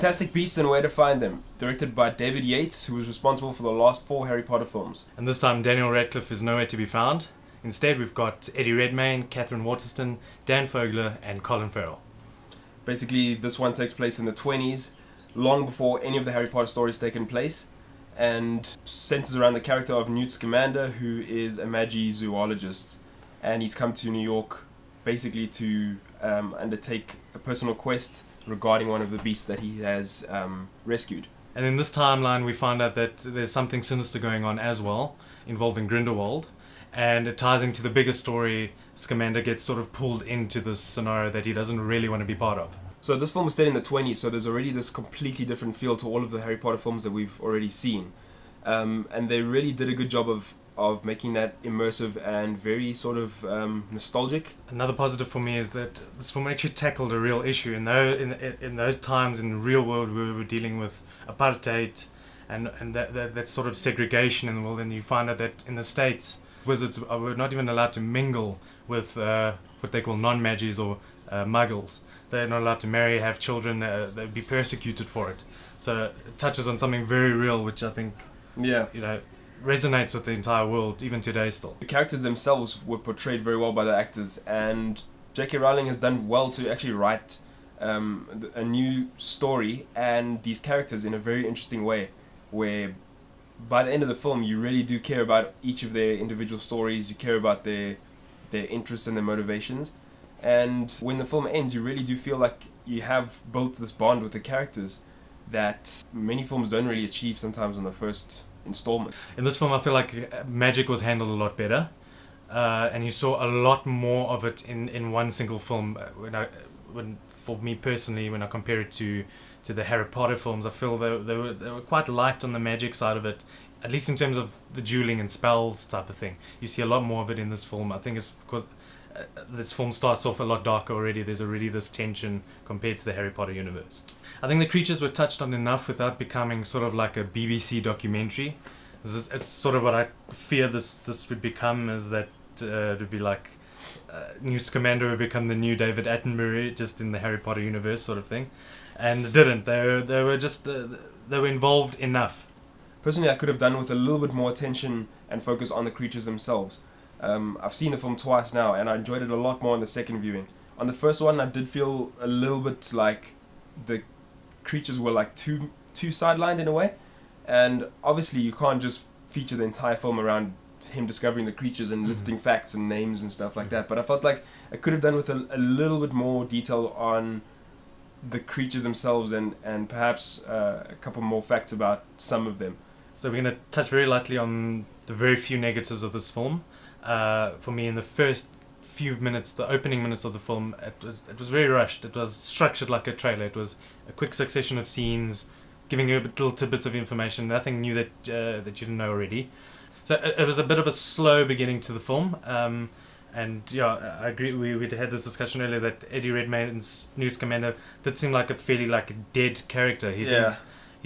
Fantastic Beasts and Where to Find Them, directed by David Yates, who was responsible for the last 4 Harry Potter films. And this time Daniel Radcliffe is nowhere to be found. Instead we've got Eddie Redmayne, Catherine Waterston, Dan Fogler and Colin Farrell. Basically, this one takes place in the 20s, long before any of the Harry Potter stories taken place, and centers around the character of Newt Scamander, who is a magi-zoologist, and he's come to New York basically to undertake a personal quest regarding one of the beasts that he has rescued. And in this timeline we find out that there's something sinister going on as well, involving Grindelwald, and it ties into the bigger story. Scamander gets sort of pulled into this scenario that he doesn't really want to be part of. So this film was set in the 20s, so there's already this completely different feel to all of the Harry Potter films that we've already seen. And they really did a good job of making that immersive and very sort of nostalgic. Another positive for me is that this film actually tackled a real issue. In those times in the real world we were dealing with apartheid and that sort of segregation in the world, and you find out that in the States wizards were not even allowed to mingle with what they call non-magis or muggles. They're not allowed to marry, have children, they'd be persecuted for it. So it touches on something very real, which I think resonates with the entire world, even today still. The characters themselves were portrayed very well by the actors, and J.K. Rowling has done well to actually write a new story and these characters in a very interesting way, where by the end of the film you really do care about each of their individual stories, you care about their interests and their motivations. And when the film ends, you really do feel like you have built this bond with the characters that many films don't really achieve sometimes on the first installment. In this film, I feel like magic was handled a lot better, and you saw a lot more of it in one single film. For me personally, when I compare it to the Harry Potter films, I feel they were quite light on the magic side of it, at least in terms of the dueling and spells type of thing. You see a lot more of it in this film. I think it's because this film starts off a lot darker already. There's already this tension compared to the Harry Potter universe. I think the creatures were touched on enough without becoming sort of like a BBC documentary. It's sort of what I fear this would become, is that it would be like Newt Scamander would become the new David Attenborough just in the Harry Potter universe sort of thing. And it didn't. They were just they were involved enough. Personally, I could have done with a little bit more attention and focus on the creatures themselves. I've seen the film twice now, and I enjoyed it a lot more on the second viewing. On the first one, I did feel a little bit like the creatures were like too sidelined in a way, and obviously you can't just feature the entire film around him discovering the creatures and listing facts and names and stuff like that. But I felt like I could have done with a little bit more detail on the creatures themselves and perhaps a couple more facts about some of them. So we're going to touch very lightly on the very few negatives of this film. For me, in the first few minutes, the opening minutes of the film, it was very rushed. It was structured like a trailer. It was a quick succession of scenes, giving you little tidbits of information, nothing new that you didn't know already. So it was a bit of a slow beginning to the film. And yeah, I agree. We had this discussion earlier that Eddie Redmayne's Newt Scamander did seem like a fairly like a dead character. He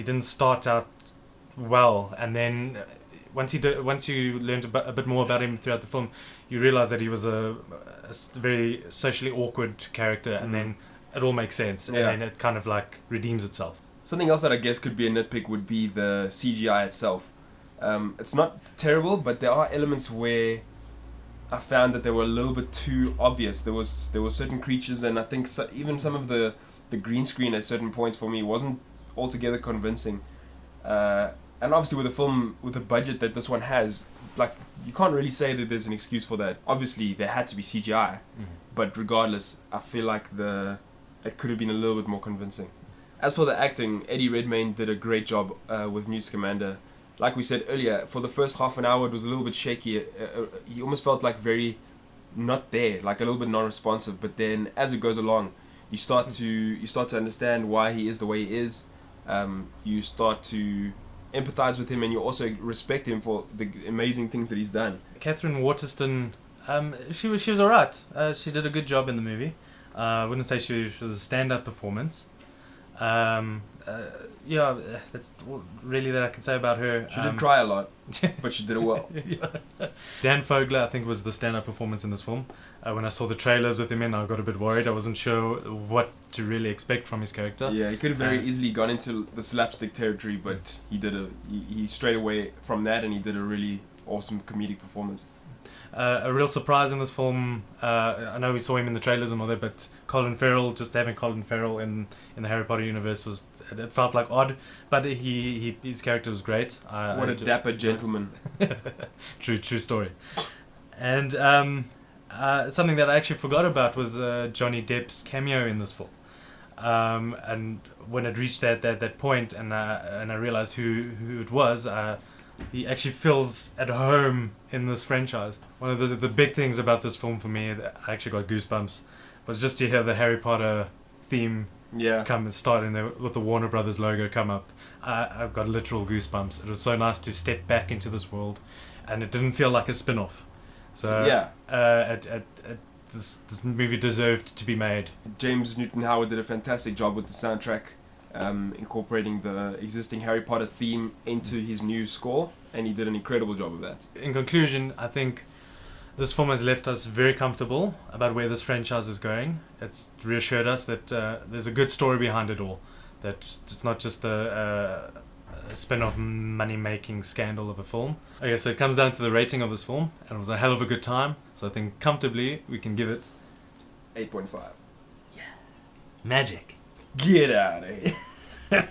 didn't start out well, and then once you learned a bit more about him throughout the film, you realize that he was a very socially awkward character, and then it all makes sense, and then it kind of like redeems itself. Something else that I guess could be a nitpick would be the CGI itself. It's not terrible, but there are elements where I found that they were a little bit too obvious. There were certain creatures, and I think even some of the green screen at certain points for me wasn't altogether convincing. And obviously with a film with the budget that this one has, like, you can't really say that there's an excuse for that. Obviously there had to be CGI, but regardless, I feel like it could have been a little bit more convincing. As for the acting, Eddie Redmayne did a great job with Newt Scamander. Like we said earlier, for the first half an hour it was a little bit shaky. He almost felt like very not there, like a little bit non-responsive. But then as it goes along, you start to understand why he is the way he is. You start to empathize with him, and you also respect him for the amazing things that he's done. Catherine Waterston, she was alright. She did a good job in the movie. I wouldn't say she was a stand-up performance. yeah, that's really that I can say about her. She did cry a lot, but she did it well. Dan Fogler, I think, was the stand-up performance in this film. When I saw the trailers with him in, I got a bit worried. I wasn't sure what to really expect from his character. Yeah, he could have very easily gone into the slapstick territory, but he strayed away from that, and he did a really awesome comedic performance. A real surprise in this film. I know we saw him in the trailers and all that, but Colin Farrell, just having Colin Farrell in the Harry Potter universe it felt like odd, but his character was great. What a dapper gentleman. True story. And something that I actually forgot about was Johnny Depp's cameo in this film. And when it reached that point, and I realized who it was, he actually feels at home in this franchise. One of the big things about this film for me, that I actually got goosebumps, was just to hear the Harry Potter theme come and start in there with the Warner Brothers logo come up. I've got literal goosebumps. It was so nice to step back into this world, and it didn't feel like a spin-off. So this movie deserved to be made. James Newton Howard did a fantastic job with the soundtrack, incorporating the existing Harry Potter theme into his new score, and he did an incredible job of that. In conclusion, I think this film has left us very comfortable about where this franchise is going. It's reassured us that there's a good story behind it all, that it's not just a spin-off money-making scandal of a film. Okay, so it comes down to the rating of this film, and it was a hell of a good time, so I think comfortably we can give it 8.5. Magic. Get out of here.